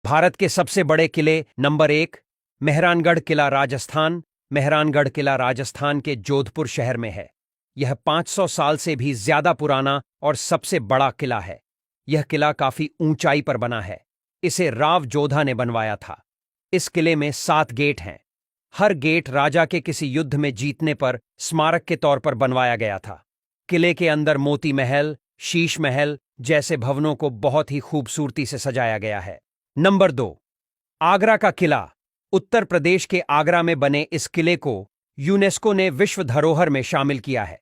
भारत के सबसे बड़े किले नंबर 1, मेहरानगढ़ किला राजस्थान। मेहरानगढ़ किला राजस्थान के जोधपुर शहर में है। यह 500 साल से भी ज्यादा पुराना और सबसे बड़ा किला है। यह किला काफी ऊंचाई पर बना है। इसे राव जोधा ने बनवाया था। इस किले में 7 गेट हैं। हर गेट राजा के किसी युद्ध में जीतने पर स्मारक के तौर पर बनवाया गया था। किले के अंदर मोती महल, शीश महल जैसे भवनों को बहुत ही खूबसूरती से सजाया गया है। नंबर 2, आगरा का किला। उत्तर प्रदेश के आगरा में बने इस किले को यूनेस्को ने विश्व धरोहर में शामिल किया है।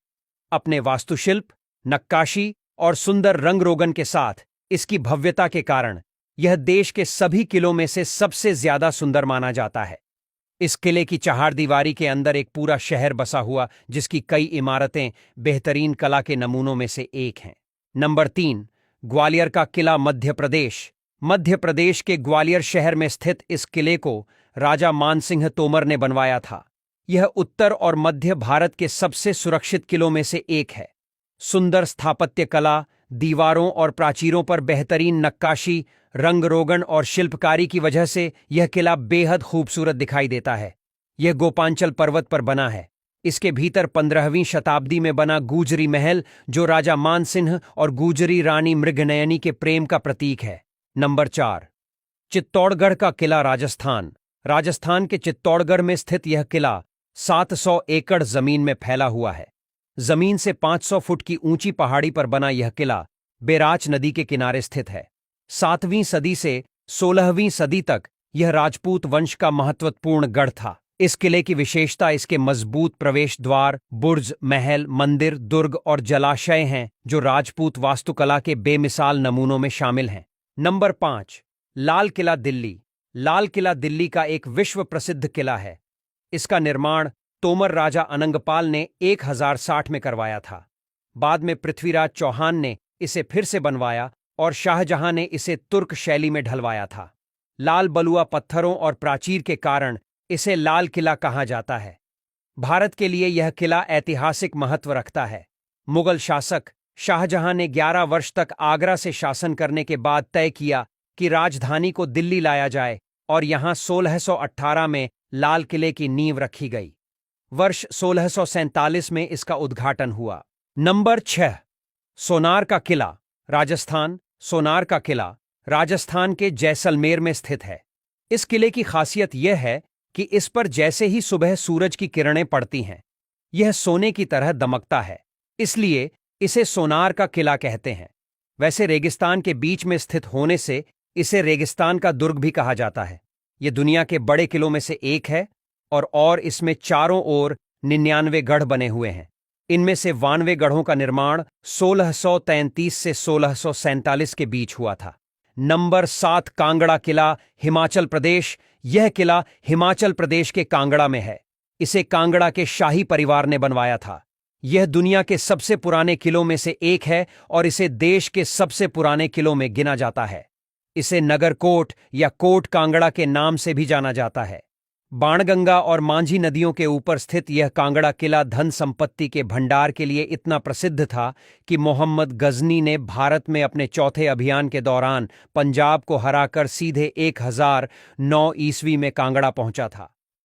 अपने वास्तुशिल्प, नक्काशी और सुंदर रंग रोगन के साथ इसकी भव्यता के कारण यह देश के सभी किलों में से सबसे ज्यादा सुंदर माना जाता है। इस किले की चहारदीवारी के अंदर एक पूरा शहर बसा हुआ, जिसकी कई इमारतें बेहतरीन कला के नमूनों में से एक हैं। नंबर 3, ग्वालियर का किला मध्य प्रदेश। मध्य प्रदेश के ग्वालियर शहर में स्थित इस किले को राजा मानसिंह तोमर ने बनवाया था। यह उत्तर और मध्य भारत के सबसे सुरक्षित किलों में से एक है। सुंदर स्थापत्य कला, दीवारों और प्राचीरों पर बेहतरीन नक्काशी, रंग रोगन और शिल्पकारी की वजह से यह किला बेहद खूबसूरत दिखाई देता है। यह गोपांचल पर्वत पर बना है। इसके भीतर 15वीं शताब्दी में बना गूजरी महल, जो राजा मानसिंह और गूजरी रानी मृगनयनी के प्रेम का प्रतीक है। नंबर 4, चित्तौड़गढ़ का किला राजस्थान। राजस्थान के चित्तौड़गढ़ में स्थित यह किला 700 एकड़ जमीन में फैला हुआ है। जमीन से 500 फुट की ऊंची पहाड़ी पर बना यह किला बेराच नदी के किनारे स्थित है। 7वीं सदी से 16वीं सदी तक यह राजपूत वंश का महत्वपूर्ण गढ़ था। इस किले की विशेषता इसके मजबूत प्रवेश द्वार, बुर्ज, महल, मंदिर, दुर्ग और जलाशय हैं, जो राजपूत वास्तुकला के बेमिसाल नमूनों में शामिल हैं। नंबर 5, लाल किला दिल्ली। लाल किला दिल्ली का एक विश्व प्रसिद्ध किला है। इसका निर्माण तोमर राजा अनंगपाल ने 1060 में करवाया था। बाद में पृथ्वीराज चौहान ने इसे फिर से बनवाया और शाहजहां ने इसे तुर्क शैली में ढलवाया था। लाल बलुआ पत्थरों और प्राचीर के कारण इसे लाल किला कहा जाता है। भारत के लिए यह किला ऐतिहासिक महत्व रखता है। मुगल शासक शाहजहां ने 11 वर्ष तक आगरा से शासन करने के बाद तय किया कि राजधानी को दिल्ली लाया जाए और यहां 1618 में लाल किले की नींव रखी गई। वर्ष 1647 में इसका उद्घाटन हुआ। नंबर 6, सोनार का किला राजस्थान। सोनार का किला राजस्थान के जैसलमेर में स्थित है। इस किले की खासियत यह है कि इस पर जैसे ही सुबह सूरज की किरणें पड़ती हैं, यह सोने की तरह दमकता है। इसलिए इसे सोनार का किला कहते हैं। वैसे रेगिस्तान के बीच में स्थित होने से इसे रेगिस्तान का दुर्ग भी कहा जाता है। यह दुनिया के बड़े किलों में से एक है और इसमें चारों ओर 99 गढ़ बने हुए हैं। इनमें से 92 गढ़ों का निर्माण 1633 से 1647 के बीच हुआ था। नंबर 7, कांगड़ा किला हिमाचल प्रदेश। यह किला हिमाचल प्रदेश के कांगड़ा में है। इसे कांगड़ा के शाही परिवार ने बनवाया था। यह दुनिया के सबसे पुराने किलों में से एक है और इसे देश के सबसे पुराने किलों में गिना जाता है। इसे नगरकोट या कोट कांगड़ा के नाम से भी जाना जाता है। बाणगंगा और मांझी नदियों के ऊपर स्थित यह कांगड़ा किला धन संपत्ति के भंडार के लिए इतना प्रसिद्ध था कि मोहम्मद गजनी ने भारत में अपने चौथे अभियान के दौरान पंजाब को हराकर सीधे 1009 ईस्वी में कांगड़ा पहुंचा था।